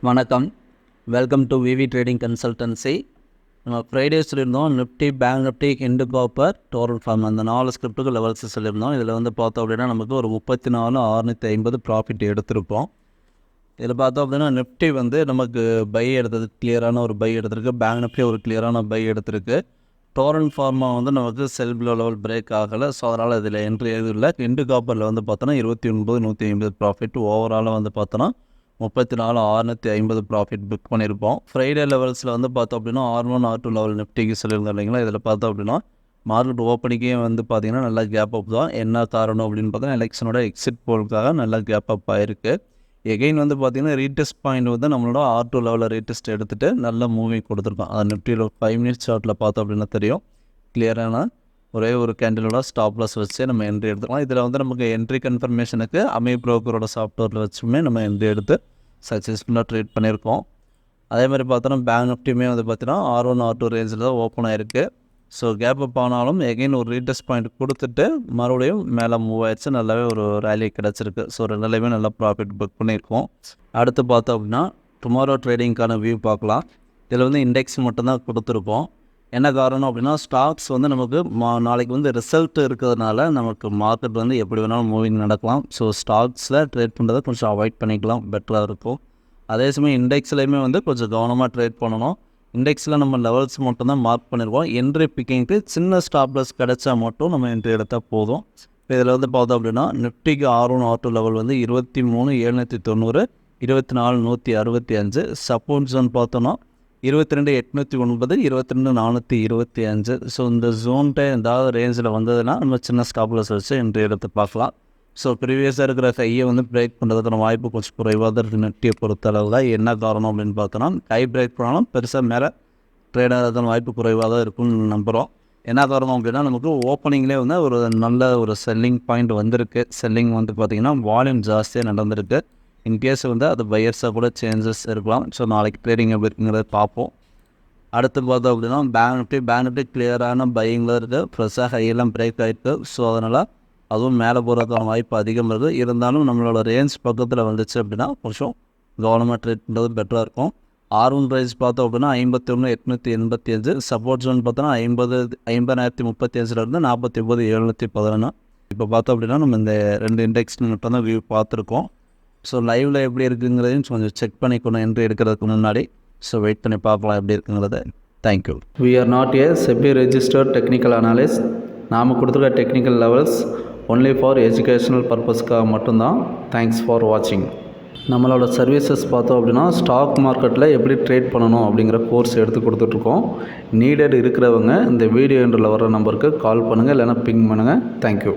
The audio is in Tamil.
வணக்கம். Welcome to VV trading consultancy. நம்ம ஃப்ரைடே சொல்லியிருந்தோம் Nifty, bank Nifty, Hind copper, டோரல் ஃபார்ம் அந்த 4 ஸ்கிரிப்ட்டுக்கு லெவல்ஸ் சொல்லியிருந்தோம். இதில் பார்த்தோம் அப்படின்னா நமக்கு ஒரு 34,650 ப்ராஃபிட் எடுத்திருப்போம். இதில் பார்த்தோம் அப்படின்னா நிஃப்டி நமக்கு பை எடுத்தது, கிளியரான ஒரு பை எடுத்திருக்கு. பேங்க் நிஃப்டி ஒரு கிளியரான பை எடுத்திருக்கு. டோரல் ஃபார்மா நமக்கு செல் பிலோ லெவல் பிரேக் ஆகலை. ஸோ அதனால் இதில் என்ட்ரி எதுவும் இல்லை. ஹிண்டு காப்பரில் பார்த்தோன்னா 29,150 ப்ராஃபிட். ஓவராலாக பார்த்தோன்னா 34,650 ப்ராஃபிட் புக் பண்ணியிருப்போம். ஃப்ரைடே லெவல்ஸில் பார்த்தோம் அப்படின்னா R1 R2 லெவல் நிஃப்டிக்கு சொல்லியிருந்தோம் இல்லைங்களா. இதில் பார்த்தோம் அப்படின்னா மார்க்கெட் ஓப்பனிங்கே பார்த்திங்கன்னா நல்லா கேப் அப் தான். என்ன காரணம் அப்படின்னு பார்த்தோன்னா எலெக்ஷனோட எக்ஸிட் போலுக்காக நல்லா கேப் அப் ஆகிருக்கு. எகெயின் பார்த்திங்கன்னா ரீடெஸ்ட் பாயிண்ட் நம்மளோட R2 லெவலில் ரீடெஸ்ட் எடுத்துகிட்டு நல்ல மூவிங் கொடுத்துருக்கோம். அது நிஃப்டியில் 5 மினிட்ஸ் சார்ட்டில் பார்த்தோம் அப்படின்னா தெரியும். கிளியரான ஒரே ஒரு கேண்டிலோட ஸ்டாப் லாஸ் வச்சு நம்ம என்ட்ரி எடுத்துக்கலாம். இதில் நமக்கு என்ட்ரி கன்ஃபர்மேஷனுக்கு அமே ப்ரோக்கரோட சாஃப்ட்வேரில் வச்சுமே நம்ம என்ட்ரி எடுத்து சக்ஸஸ்ஃபுல்லாக ட்ரேட் பண்ணியிருக்கோம். அதே மாதிரி பார்த்தோன்னா பேங்க் நிஃப்டியுமே பார்த்தீங்கன்னா R1 R2 ரேஞ்சில் தான் ஓப்பன் ஆகிருக்கு. ஸோ கேப் அப் ஆனாலும் எகெயின் ஒரு ரீடெஸ்ட் பாயிண்ட் கொடுத்துட்டு மறுபடியும் மேலே மூவ் ஆயிடுச்சு. நல்லாவே ஒரு ரேலி கிடச்சிருக்கு. ஸோ ரெண்டுலேயுமே நல்லா ப்ராஃபிட் புக் பண்ணியிருக்கோம். அடுத்து பார்த்தோம் அப்படின்னா டுமாரோ ட்ரேடிங்க்கான வியூ பார்க்கலாம். இதில் இண்டெக்ஸ் மட்டும்தான் கொடுத்துருப்போம். என்ன காரணம் அப்படின்னா ஸ்டாக்ஸ் நமக்கு நாளைக்கு ரிசல்ட் இருக்கிறதுனால நமக்கு மார்க்கெட் எப்படி வேணாலும் மூவிங் நடக்கலாம். ஸோ ஸ்டாக்ஸில் ட்ரேட் பண்ணுறதை கொஞ்சம் அவாய்ட் பண்ணிக்கலாம், பெட்டராக இருக்கும். அதே சமயம் இண்டெக்ஸ்லேயுமே கொஞ்சம் கவனமாக ட்ரேட் பண்ணணும். இண்டெக்ஸில் நம்ம லெவல்ஸ் மட்டும் தான் மார்க் பண்ணியிருக்கோம். என்ட்ரி பிக்கிங்க்கு சின்ன ஸ்டாப்லஸ் கிடச்சா மட்டும் நம்ம என்ட்ரி எடுத்தால் போதும். இப்போ இதில் பார்த்தோம் அப்படின்னா நிஃப்டிக்கு R1 R2 level 23,790, 24,165. Support zone பார்த்தோன்னா 22,809, 22,425. ஸோ இந்த ஜோன்கிட்ட ஏதாவது ரேஞ்சில் வந்ததுன்னா நம்ம சின்ன ஸ்டாப்லஸ் வச்சு என்ட்ரி எடுத்து பார்க்கலாம். ஸோ ப்ரீவியஸாக இருக்கிற கையை பிரேக் பண்ணுறதுக்கான வாய்ப்பு கொஞ்சம் குறைவாக தான் இருக்குது நிஃப்டியை பொறுத்தளவு தான். என்ன காரணம் அப்படின்னு பார்த்தோன்னா கை பிரேக் பண்ணாலும் பெருசாக மேலே ட்ரேட் ஆகிறதுக்கான வாய்ப்பு குறைவாக தான் இருக்கும்னு நம்புகிறோம். என்ன காரணம் அப்படின்னா நமக்கு ஓப்பனிங்லேயே ஒரு நல்ல ஒரு செல்லிங் பாயிண்ட் வந்திருக்கு. செல்லிங் பார்த்திங்கன்னா வால்யூம் ஜாஸ்தியாக நடந்திருக்கு. இன்கேஸ் அது பையர்ஸாக கூட சேஞ்சஸ் இருக்கலாம். ஸோ நாளைக்கு ட்ரேடிங் எப்படி இருக்குங்கிறத பார்ப்போம். அடுத்து பார்த்தோம் அப்படின்னா பேங்க் நிஃப்டி கிளியரான பையிங்கில் இருக்குது. ஃப்ரெஷ்ஷாக ஹையெல்லாம் பிரேக் ஆகிருக்கு. ஸோ அதனால் அதுவும் மேலே போகிறதுக்கான வாய்ப்பு அதிகம் இருக்குது. இருந்தாலும் நம்மளோட ரேஞ்ச் பக்கத்தில் வந்துச்சு அப்படின்னா கொஞ்சம் கவர்மெண்ட் ட்ரேட் பண்ணுறது பெட்டராக இருக்கும். R1 ப்ரைஸ் பார்த்தோம் அப்படின்னா 51,885. சப்போர்ட் ஜோன் பார்த்தோன்னா 50,035 49,711. இப்போ பார்த்தோம் அப்படின்னா நம்ம இந்த 2 இண்டெக்ஸ் மட்டும் தான் வியூ பார்த்துருக்கோம். ஸோ லைவில் எப்படி இருக்குங்கிறதையும் கொஞ்சம் செக் பண்ணிக்கணும் என்ட்ரி எடுக்கிறதுக்கு முன்னாடி. ஸோ வெயிட் பண்ணி பார்க்கலாம் எப்படி இருக்குங்கிறத. Thank you. We are not a SEBI registered technical analyst. நாம் கொடுத்துருக்க technical levels only for educational பர்பஸ்க்காக மட்டும்தான். தேங்க்ஸ் ஃபார் வாட்சிங். நம்மளோட சர்வீசஸ் பார்த்தோம் அப்படின்னா ஸ்டாக் மார்க்கெட்டில் எப்படி ட்ரேட் பண்ணணும் அப்படிங்கிற கோர்ஸ் எடுத்து கொடுத்துட்ருக்கோம். நீடட் இருக்கிறவங்க இந்த வீடியோ என்ட்ரில் வர நம்பருக்கு கால் பண்ணுங்கள், இல்லைனா பிங் பண்ணுங்கள். தேங்க்யூ.